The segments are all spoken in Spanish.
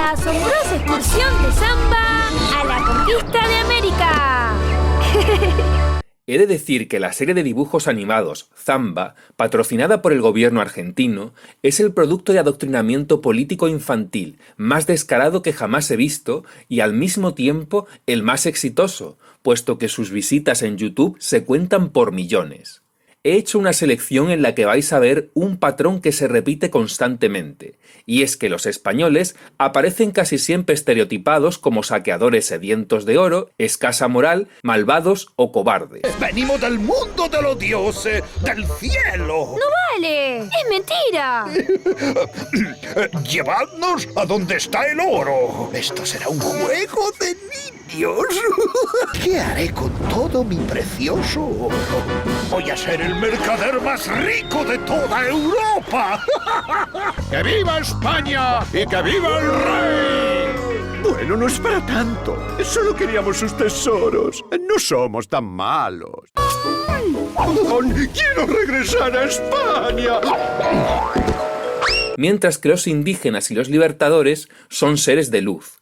la asombrosa excursión de Zamba a la conquista de América. He de decir que la serie de dibujos animados Zamba, patrocinada por el gobierno argentino, es el producto de adoctrinamiento político infantil más descarado que jamás he visto y al mismo tiempo el más exitoso, puesto que sus visitas en YouTube se cuentan por millones. He hecho una selección en la que vais a ver un patrón que se repite constantemente, y es que los españoles aparecen casi siempre estereotipados como saqueadores sedientos de oro, escasa moral, malvados o cobardes. ¡Venimos del mundo de los dioses, del cielo! ¡No vale! ¡Es mentira! ¡Llevadnos a donde está el oro! ¡Esto será un juego de niños! ¿Qué haré con todo mi precioso oro? ¡Voy a ser el mercader más rico de toda Europa! ¡Que viva España y que viva el rey! Bueno, no es para tanto. Solo queríamos sus tesoros. No somos tan malos. ¡Quiero regresar a España! Mientras que los indígenas y los libertadores son seres de luz.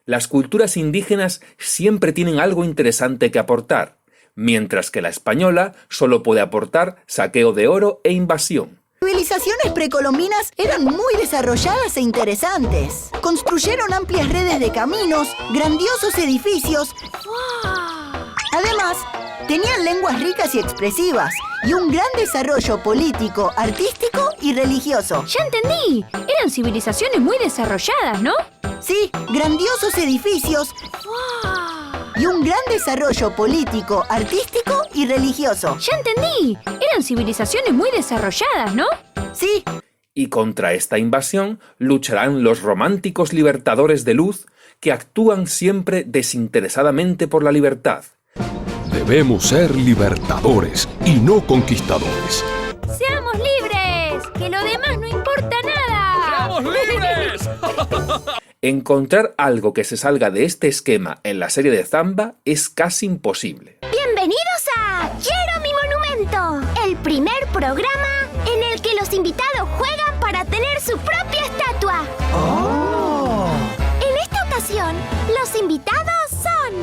Las culturas indígenas siempre tienen algo interesante que aportar, mientras que la española solo puede aportar saqueo de oro e invasión. Civilizaciones precolombinas eran muy desarrolladas e interesantes. Construyeron amplias redes de caminos, grandiosos edificios. Además, tenían lenguas ricas y expresivas y un gran desarrollo político, artístico y religioso. ¡Ya entendí! Eran civilizaciones muy desarrolladas, ¿no? Sí, grandiosos edificios y un gran desarrollo político, artístico y religioso. ¡Ya entendí! Eran civilizaciones muy desarrolladas, ¿no? Sí. Y contra esta invasión lucharán los románticos libertadores de luz que actúan siempre desinteresadamente por la libertad. Debemos ser libertadores y no conquistadores. ¡Seamos libres! ¡Que lo demás no importa nada! ¡Seamos libres! Encontrar algo que se salga de este esquema en la serie de Zamba es casi imposible. Bienvenidos a Quiero mi monumento, el primer programa en el que los invitados juegan para tener su propia estatua. En esta ocasión, los invitados son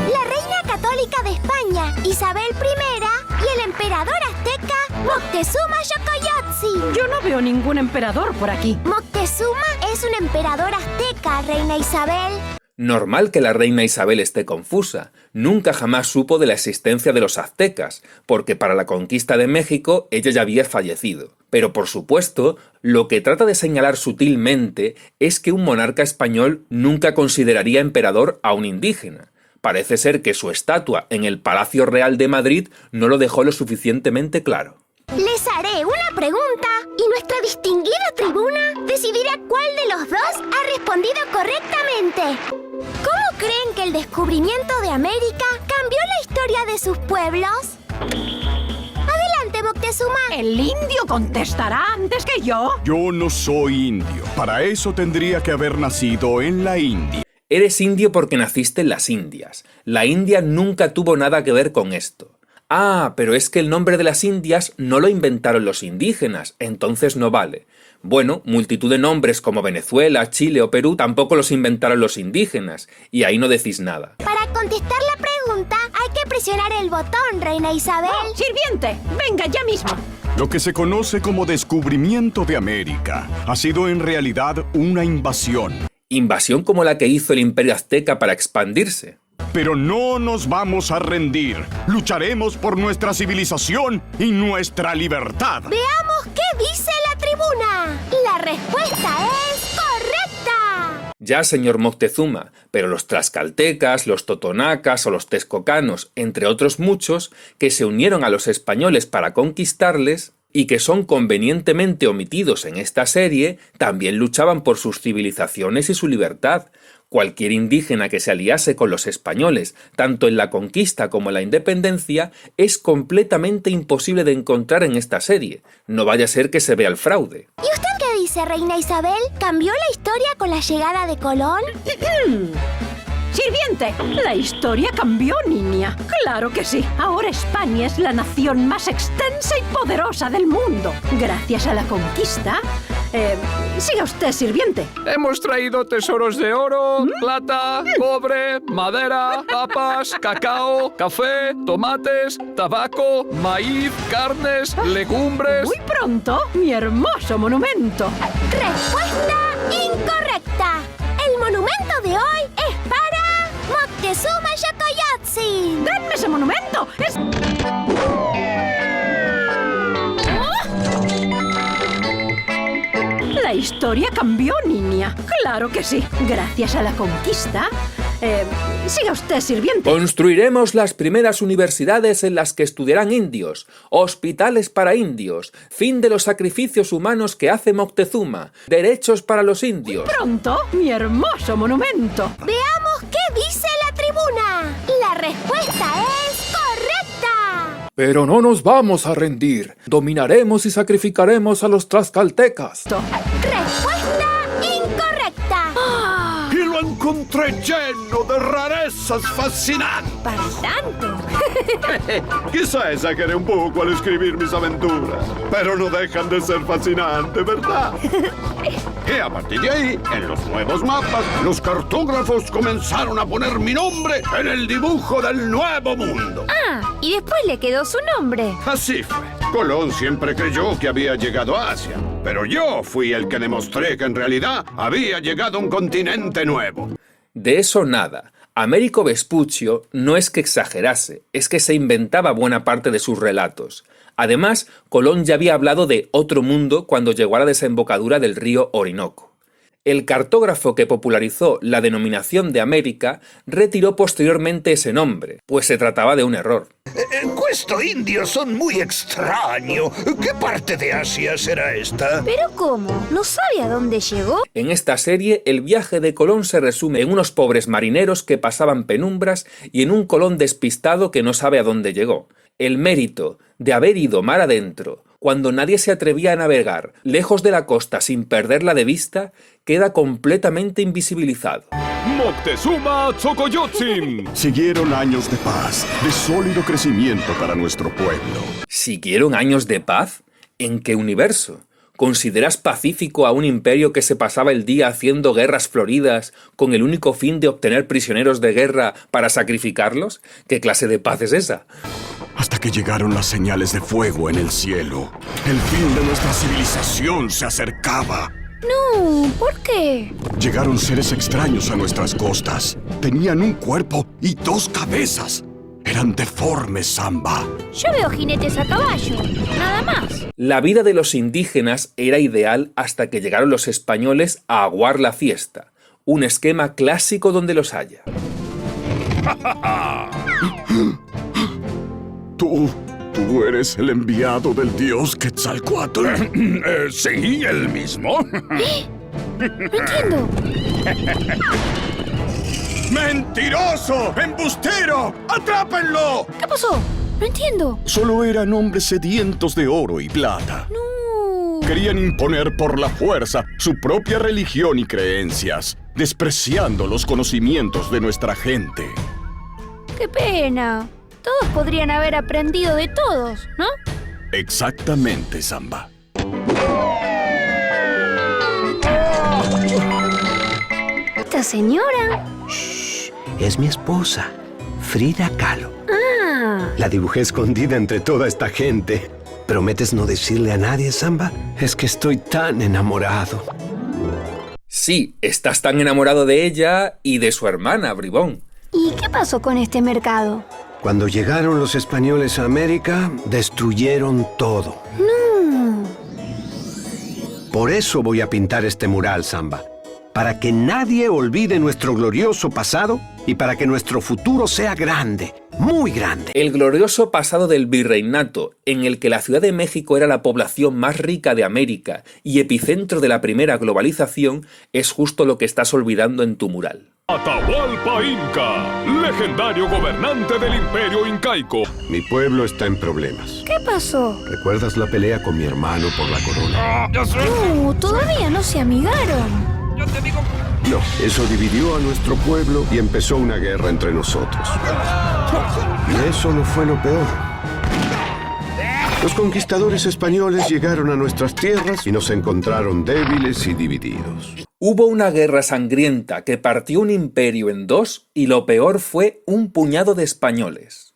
la reina católica de España, Isabel I, y el emperador azteca, Moctezuma Xocoyotzin. Yo no veo ningún emperador por aquí. Moctezuma es un emperador azteca, reina Isabel. Normal que la reina Isabel esté confusa. Nunca jamás supo de la existencia de los aztecas, porque para la conquista de México ella ya había fallecido. Pero por supuesto, lo que trata de señalar sutilmente es que un monarca español nunca consideraría emperador a un indígena. Parece ser que su estatua en el Palacio Real de Madrid no lo dejó lo suficientemente claro. Les haré una pregunta y nuestra distinguida tribuna decidirá cuál de los dos ha respondido correctamente. ¿Cómo creen que el descubrimiento de América cambió la historia de sus pueblos? Adelante, Moctezuma. El indio contestará antes que yo. Yo no soy indio. Para eso tendría que haber nacido en la India. Eres indio porque naciste en las Indias. La India nunca tuvo nada que ver con esto. Ah, pero es que el nombre de las Indias no lo inventaron los indígenas, entonces no vale. Bueno, multitud de nombres como Venezuela, Chile o Perú tampoco los inventaron los indígenas, y ahí no decís nada. Para contestar la pregunta hay que presionar el botón, reina Isabel. ¡Oh, sirviente! ¡Venga ya mismo! Lo que se conoce como descubrimiento de América ha sido en realidad una invasión. Invasión como la que hizo el Imperio Azteca para expandirse. Pero no nos vamos a rendir. Lucharemos por nuestra civilización y nuestra libertad. Veamos qué dice la tribuna. La respuesta es correcta. Ya, señor Moctezuma, pero los tlaxcaltecas, los totonacas o los texcocanos, entre otros muchos, que se unieron a los españoles para conquistarles y que son convenientemente omitidos en esta serie, también luchaban por sus civilizaciones y su libertad. Cualquier indígena que se aliase con los españoles, tanto en la conquista como en la independencia, es completamente imposible de encontrar en esta serie. No vaya a ser que se vea el fraude. ¿Y usted qué dice, reina Isabel? ¿Cambió la historia con la llegada de Colón? ¡Sirviente! La historia cambió, niña. ¡Claro que sí! Ahora España es la nación más extensa y poderosa del mundo. Gracias a la conquista, Siga usted, sirviente. Hemos traído tesoros de oro, plata, cobre, madera, papas, cacao, café, tomates, tabaco, maíz, carnes, legumbres... Muy pronto, mi hermoso monumento. Respuesta incorrecta. El monumento de hoy es para Moctezuma Xocoyotzin. ¡Denme ese monumento! La historia cambió, niña. Claro que sí. Gracias a la conquista. Siga usted, sirviente. Construiremos las primeras universidades en las que estudiarán indios, hospitales para indios, fin de los sacrificios humanos que hace Moctezuma, derechos para los indios. Pronto, mi hermoso monumento. Veamos qué dice la tribuna. La respuesta es correcta. Pero no nos vamos a rendir. Dominaremos y sacrificaremos a los tlaxcaltecas. Respuesta incorrecta. Y lo encontré lleno de rarezas fascinantes. Para tanto. Quizá exageré un poco al escribir mis aventuras, pero no dejan de ser fascinantes, ¿verdad? Y a partir de ahí, en los nuevos mapas, los cartógrafos comenzaron a poner mi nombre en el dibujo del Nuevo Mundo. Ah, y después le quedó su nombre. Así fue. Colón siempre creyó que había llegado a Asia, pero yo fui el que demostré que en realidad había llegado a un continente nuevo. De eso nada. Américo Vespuccio no es que exagerase, es que se inventaba buena parte de sus relatos. Además, Colón ya había hablado de otro mundo cuando llegó a la desembocadura del río Orinoco. El cartógrafo que popularizó la denominación de América retiró posteriormente ese nombre, pues se trataba de un error. Questo indios son muy extraño. ¿Qué parte de Asia será esta? ¿Pero cómo? ¿No sabe a dónde llegó? En esta serie, el viaje de Colón se resume en unos pobres marineros que pasaban penumbras y en un Colón despistado que no sabe a dónde llegó. El mérito de haber ido mar adentro, cuando nadie se atrevía a navegar lejos de la costa sin perderla de vista, queda completamente invisibilizado. ¡Moctezuma Xocoyotzin! Siguieron años de paz, de sólido crecimiento para nuestro pueblo. ¿Siguieron años de paz? ¿En qué universo? ¿Consideras pacífico a un imperio que se pasaba el día haciendo guerras floridas con el único fin de obtener prisioneros de guerra para sacrificarlos? ¿Qué clase de paz es esa? Hasta que llegaron las señales de fuego en el cielo. El fin de nuestra civilización se acercaba. No, ¿por qué? Llegaron seres extraños a nuestras costas. Tenían un cuerpo y dos cabezas. Eran deformes, Samba. Yo veo jinetes a caballo, nada más. La vida de los indígenas era ideal hasta que llegaron los españoles a aguar la fiesta. Un esquema clásico donde los haya. ¿Tú eres el enviado del dios Quetzalcóatl? Sí, el mismo. No entiendo. ¡Mentiroso! ¡Embustero! ¡Atrápenlo! ¿Qué pasó? No entiendo. Solo eran hombres sedientos de oro y plata. No. Querían imponer por la fuerza su propia religión y creencias, despreciando los conocimientos de nuestra gente. Qué pena. Todos podrían haber aprendido de todos, ¿no? Exactamente, Samba. Esta señora. Es mi esposa, Frida Kahlo. Ah. La dibujé escondida entre toda esta gente. ¿Prometes no decirle a nadie, Samba? Es que estoy tan enamorado. Sí, estás tan enamorado de ella y de su hermana, bribón. ¿Y qué pasó con este mercado? Cuando llegaron los españoles a América, destruyeron todo. No. Por eso voy a pintar este mural, Samba. Para que nadie olvide nuestro glorioso pasado y para que nuestro futuro sea grande, muy grande. El glorioso pasado del virreinato, en el que la Ciudad de México era la población más rica de América y epicentro de la primera globalización, es justo lo que estás olvidando en tu mural. Atahualpa Inca, legendario gobernante del Imperio Incaico. Mi pueblo está en problemas. ¿Qué pasó? ¿Recuerdas la pelea con mi hermano por la corona? No, todavía no se amigaron. No, eso dividió a nuestro pueblo y empezó una guerra entre nosotros. Y eso no fue lo peor. Los conquistadores españoles llegaron a nuestras tierras y nos encontraron débiles y divididos. Hubo una guerra sangrienta que partió un imperio en dos y lo peor fue un puñado de españoles.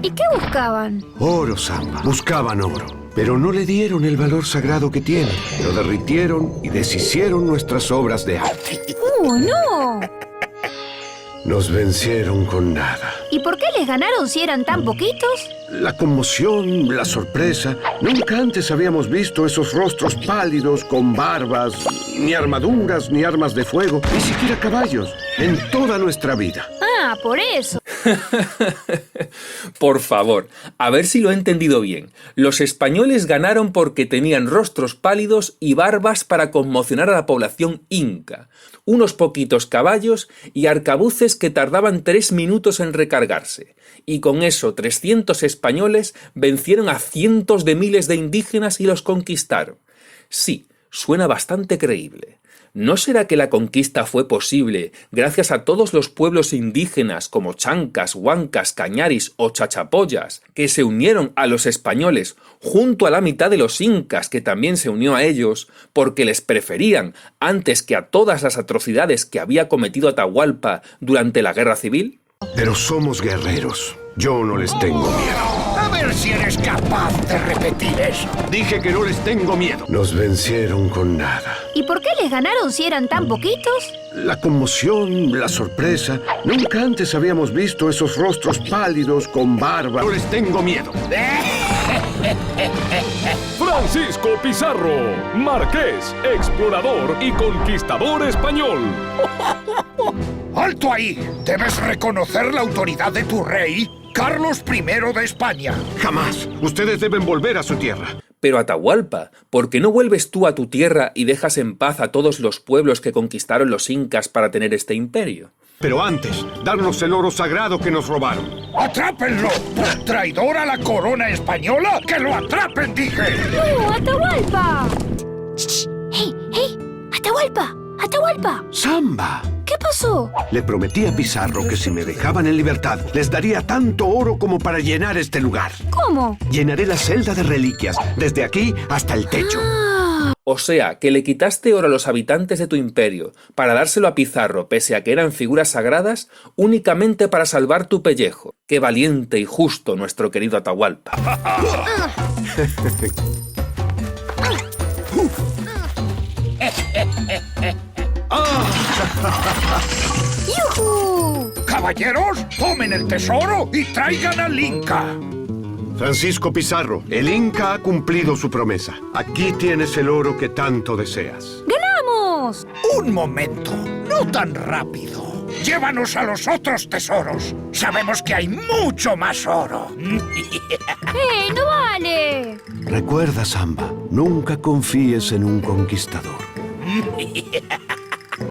¿Y qué buscaban? Oro, Samba. Buscaban oro, pero no le dieron el valor sagrado que tiene. Lo derritieron y deshicieron nuestras obras de arte. ¡No! Nos vencieron con nada. ¿Y por qué les ganaron si eran tan poquitos? La conmoción, la sorpresa. Nunca antes habíamos visto esos rostros pálidos con barbas, ni armaduras, ni armas de fuego, ni siquiera caballos, en toda nuestra vida. Ah, por eso. Por favor, a ver si lo he entendido bien. Los españoles ganaron porque tenían rostros pálidos y barbas para conmocionar a la población inca, unos poquitos caballos y arcabuces que tardaban 3 minutos en recargarse. Y con eso 300 españoles vencieron a cientos de miles de indígenas y los conquistaron. Sí, suena bastante creíble. ¿No será que la conquista fue posible gracias a todos los pueblos indígenas como chancas, huancas, cañaris o chachapoyas que se unieron a los españoles junto a la mitad de los incas que también se unió a ellos porque les preferían antes que a todas las atrocidades que había cometido Atahualpa durante la guerra civil? Pero somos guerreros. Yo no les tengo miedo. A ver si eres capaz de repetir eso. Dije que no les tengo miedo. Nos vencieron con nada. ¿Y por qué les ganaron si eran tan poquitos? La conmoción, la sorpresa. Nunca antes habíamos visto esos rostros pálidos con barba. No les tengo miedo. Francisco Pizarro, marqués, explorador y conquistador español. ¡Alto ahí! Debes reconocer la autoridad de tu rey, Carlos I de España. Jamás. Ustedes deben volver a su tierra. Pero Atahualpa, ¿por qué no vuelves tú a tu tierra y dejas en paz a todos los pueblos que conquistaron los incas para tener este imperio? Pero antes, darnos el oro sagrado que nos robaron. ¡Atrápenlo! ¡Por traidor a la corona española! ¡Que lo atrapen, dije! ¡No, Atahualpa! ¡Hey, hey! ¡Atahualpa! ¡Atahualpa! ¡Samba! ¿Qué pasó? Le prometí a Pizarro que si me dejaban en libertad, les daría tanto oro como para llenar este lugar. ¿Cómo? Llenaré la celda de reliquias, desde aquí hasta el techo. O sea, que le quitaste oro a los habitantes de tu imperio para dárselo a Pizarro, pese a que eran figuras sagradas, únicamente para salvar tu pellejo. ¡Qué valiente y justo nuestro querido Atahualpa! ¡Yujú! ¡Caballeros, tomen el tesoro y traigan al Inca! Francisco Pizarro, el Inca ha cumplido su promesa. Aquí tienes el oro que tanto deseas. ¡Ganamos! ¡Un momento! ¡No tan rápido! ¡Llévanos a los otros tesoros! ¡Sabemos que hay mucho más oro! ¡Eh, no vale! Recuerda, Samba, nunca confíes en un conquistador.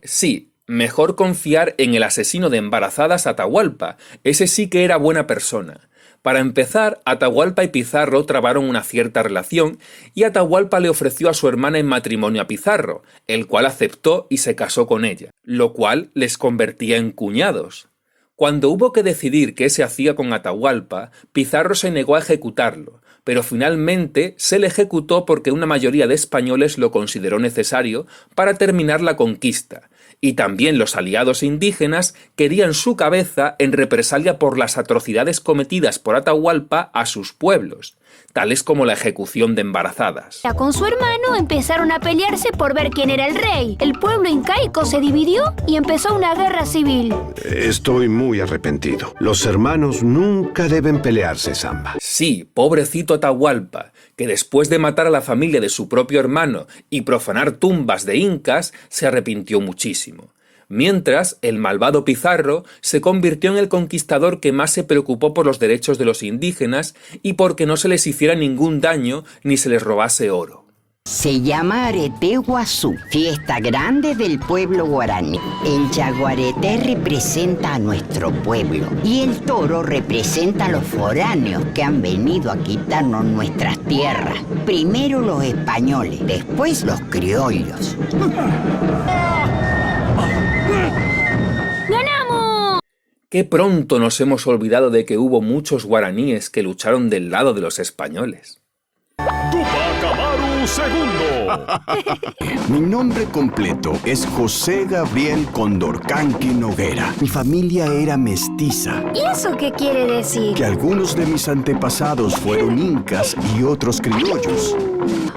Sí, mejor confiar en el asesino de embarazadas Atahualpa. Ese sí que era buena persona. Para empezar, Atahualpa y Pizarro trabaron una cierta relación y Atahualpa le ofreció a su hermana en matrimonio a Pizarro, el cual aceptó y se casó con ella, lo cual les convertía en cuñados. Cuando hubo que decidir qué se hacía con Atahualpa, Pizarro se negó a ejecutarlo, pero finalmente se le ejecutó porque una mayoría de españoles lo consideró necesario para terminar la conquista, y también los aliados indígenas querían su cabeza en represalia por las atrocidades cometidas por Atahualpa a sus pueblos, tales como la ejecución de embarazadas. Con su hermano empezaron a pelearse por ver quién era el rey. El pueblo incaico se dividió y empezó una guerra civil. Estoy muy arrepentido. Los hermanos nunca deben pelearse, Samba. Sí, pobrecito Atahualpa, que después de matar a la familia de su propio hermano y profanar tumbas de incas, se arrepintió muchísimo. Mientras, el malvado Pizarro se convirtió en el conquistador que más se preocupó por los derechos de los indígenas y porque no se les hiciera ningún daño ni se les robase oro. Se llama Arete Guazú, fiesta grande del pueblo guaraní. El yaguareté representa a nuestro pueblo y el toro representa a los foráneos que han venido a quitarnos nuestras tierras. Primero los españoles, después los criollos. ¡Ganamos! Qué pronto nos hemos olvidado de que hubo muchos guaraníes que lucharon del lado de los españoles. Tupac Amaru II. Mi nombre completo es José Gabriel Condorcanqui Noguera. Mi familia era mestiza. ¿Y eso qué quiere decir? Que algunos de mis antepasados fueron incas y otros criollos.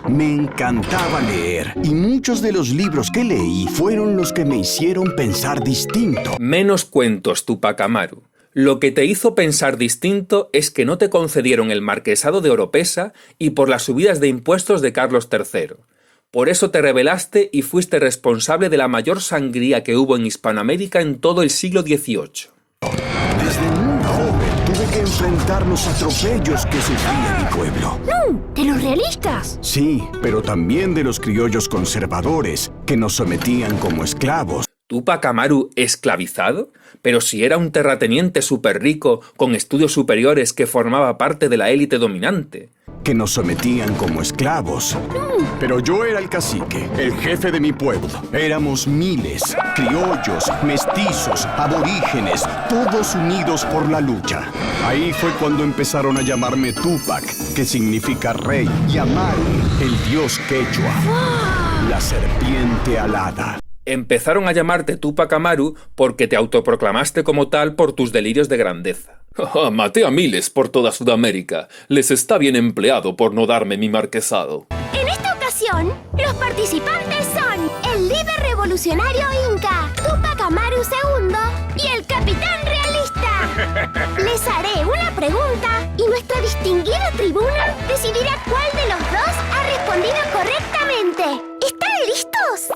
Me encantaba leer y muchos de los libros que leí fueron los que me hicieron pensar distinto. Menos cuentos, Tupac Amaru. Lo que te hizo pensar distinto es que no te concedieron el marquesado de Oropesa y por las subidas de impuestos de Carlos III. Por eso te rebelaste y fuiste responsable de la mayor sangría que hubo en Hispanoamérica en todo el siglo XVIII. Desde muy joven tuve que enfrentar los atropellos que sufría mi pueblo. ¡No! ¡De los realistas! Sí, pero también de los criollos conservadores que nos sometían como esclavos. ¿Tupac Amaru esclavizado? Pero si era un terrateniente súper rico con estudios superiores que formaba parte de la élite dominante. Que nos sometían como esclavos. Pero yo era el cacique, el jefe de mi pueblo. Éramos miles, criollos, mestizos, aborígenes, todos unidos por la lucha. Ahí fue cuando empezaron a llamarme Tupac, que significa rey, y Amaru, el dios quechua, la serpiente alada. Empezaron a llamarte Tupac Amaru porque te autoproclamaste como tal por tus delirios de grandeza. Maté a miles por toda Sudamérica. Les está bien empleado por no darme mi marquesado. En esta ocasión, los participantes son el líder revolucionario inca, Tupac Amaru II, y el capitán realista. Les haré una pregunta y nuestra distinguida tribuna decidirá cuál de los dos ha respondido correctamente. ¿Están listos?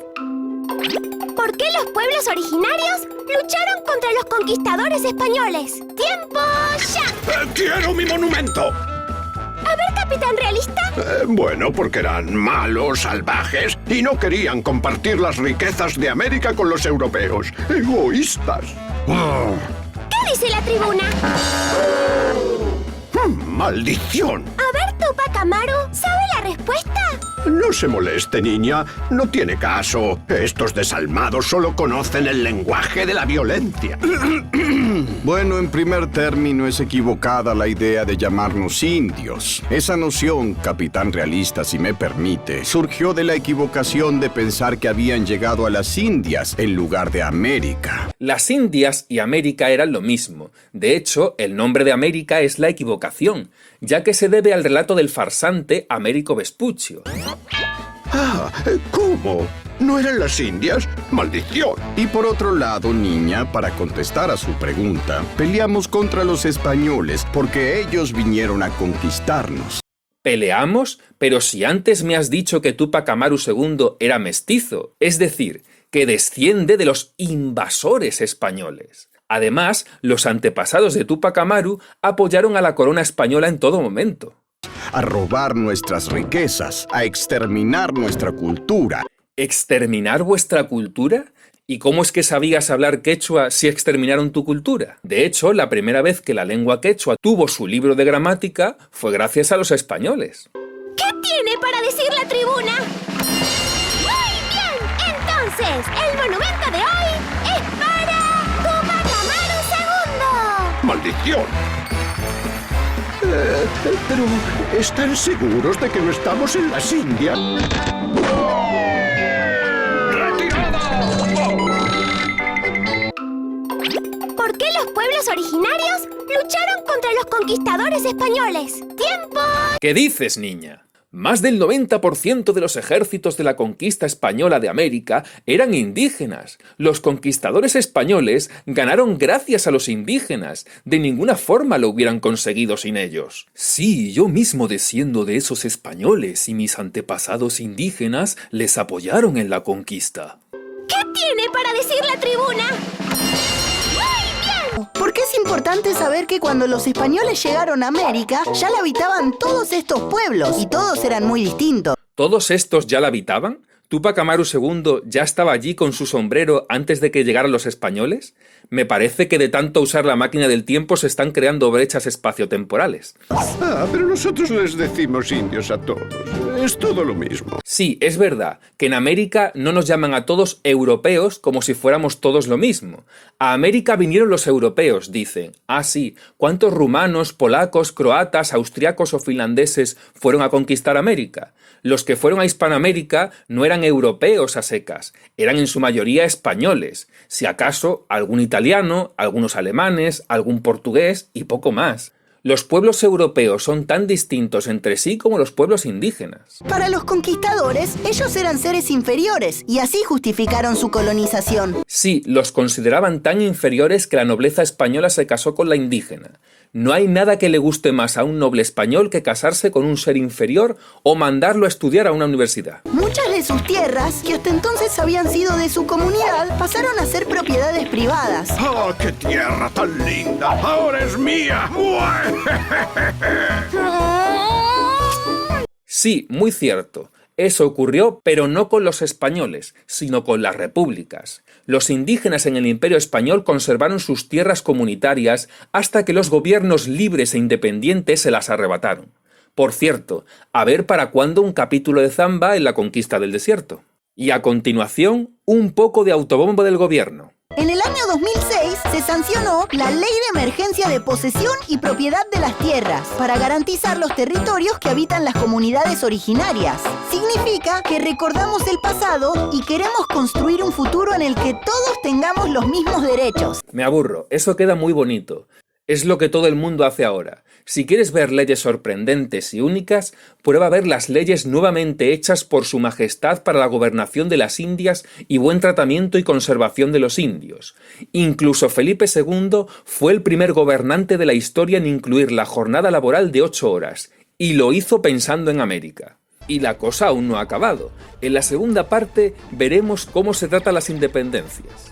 ¿Por qué los pueblos originarios lucharon contra los conquistadores españoles? ¡Tiempo ya! ¡Quiero mi monumento! A ver, capitán realista. Bueno, porque eran malos, salvajes y no querían compartir las riquezas de América con los europeos. ¡Egoístas! ¿Qué dice la tribuna? ¡Maldición! A ver, Tupac Amaru, ¿sabe la respuesta? No se moleste, niña. No tiene caso. Estos desalmados solo conocen el lenguaje de la violencia. Bueno, en primer término es equivocada la idea de llamarnos indios. Esa noción, capitán realista, si me permite, surgió de la equivocación de pensar que habían llegado a las Indias en lugar de América. Las Indias y América eran lo mismo. De hecho, el nombre de América es la equivocación, ya que se debe al relato del farsante Américo Vespuccio. ¿Cómo? ¿No eran las Indias? ¡Maldición! Y por otro lado, niña, para contestar a su pregunta, peleamos contra los españoles porque ellos vinieron a conquistarnos. ¿Peleamos? Pero si antes me has dicho que Tupac Amaru II era mestizo, es decir, que desciende de los invasores españoles. Además, los antepasados de Tupac Amaru apoyaron a la corona española en todo momento. A robar nuestras riquezas, a exterminar nuestra cultura. ¿Exterminar vuestra cultura? ¿Y cómo es que sabías hablar quechua si exterminaron tu cultura? De hecho, la primera vez que la lengua quechua tuvo su libro de gramática fue gracias a los españoles. ¿Qué tiene para decir la tribuna? Muy bien, entonces, el monumento de hoy es para Tupac Amaru II. ¡Maldición! Pero, ¿están seguros de que no estamos en las Indias? ¿Por qué los pueblos originarios lucharon contra los conquistadores españoles? ¡Tiempo! ¿Qué dices, niña? Más del 90% de los ejércitos de la conquista española de América eran indígenas. Los conquistadores españoles ganaron gracias a los indígenas. De ninguna forma lo hubieran conseguido sin ellos. Sí, yo mismo desciendo de esos españoles y mis antepasados indígenas les apoyaron en la conquista. ¿Qué tiene para decir la tribuna? Porque es importante saber que cuando los españoles llegaron a América, ya la habitaban todos estos pueblos y todos eran muy distintos. ¿Todos estos ya la habitaban? ¿Tupac Amaru II ya estaba allí con su sombrero antes de que llegaran los españoles? Me parece que de tanto usar la máquina del tiempo se están creando brechas espaciotemporales. Ah, pero nosotros les decimos indios a todos. Es todo lo mismo. Sí, es verdad que en América no nos llaman a todos europeos como si fuéramos todos lo mismo. A América vinieron los europeos, dicen. Ah, sí, ¿cuántos rumanos, polacos, croatas, austriacos o finlandeses fueron a conquistar América? Los que fueron a Hispanoamérica no eran europeos a secas, eran en su mayoría españoles, si acaso algún italiano, algunos alemanes, algún portugués y poco más. Los pueblos europeos son tan distintos entre sí como los pueblos indígenas. Para los conquistadores, ellos eran seres inferiores y así justificaron su colonización. Sí, los consideraban tan inferiores que la nobleza española se casó con la indígena. No hay nada que le guste más a un noble español que casarse con un ser inferior o mandarlo a estudiar a una universidad. Muchas de sus tierras, que hasta entonces habían sido de su comunidad, pasaron a ser propiedades privadas. ¡Oh, qué tierra tan linda! ¡Ahora es mía! Sí, muy cierto. Eso ocurrió, pero no con los españoles, sino con las repúblicas. Los indígenas en el Imperio Español conservaron sus tierras comunitarias hasta que los gobiernos libres e independientes se las arrebataron. Por cierto, a ver para cuándo un capítulo de Zamba en la conquista del desierto. Y a continuación, un poco de autobombo del gobierno. En el año 2006 se sancionó la Ley de Emergencia de Posesión y Propiedad de las Tierras para garantizar los territorios que habitan las comunidades originarias. Significa que recordamos el pasado y queremos construir un futuro en el que todos tengamos los mismos derechos. Me aburro, eso queda muy bonito. Es lo que todo el mundo hace ahora. Si quieres ver leyes sorprendentes y únicas, prueba a ver las leyes nuevamente hechas por Su Majestad para la gobernación de las Indias y buen tratamiento y conservación de los indios. Incluso Felipe II fue el primer gobernante de la historia en incluir la jornada laboral de 8 horas, y lo hizo pensando en América. Y la cosa aún no ha acabado. En la segunda parte veremos cómo se tratan las independencias.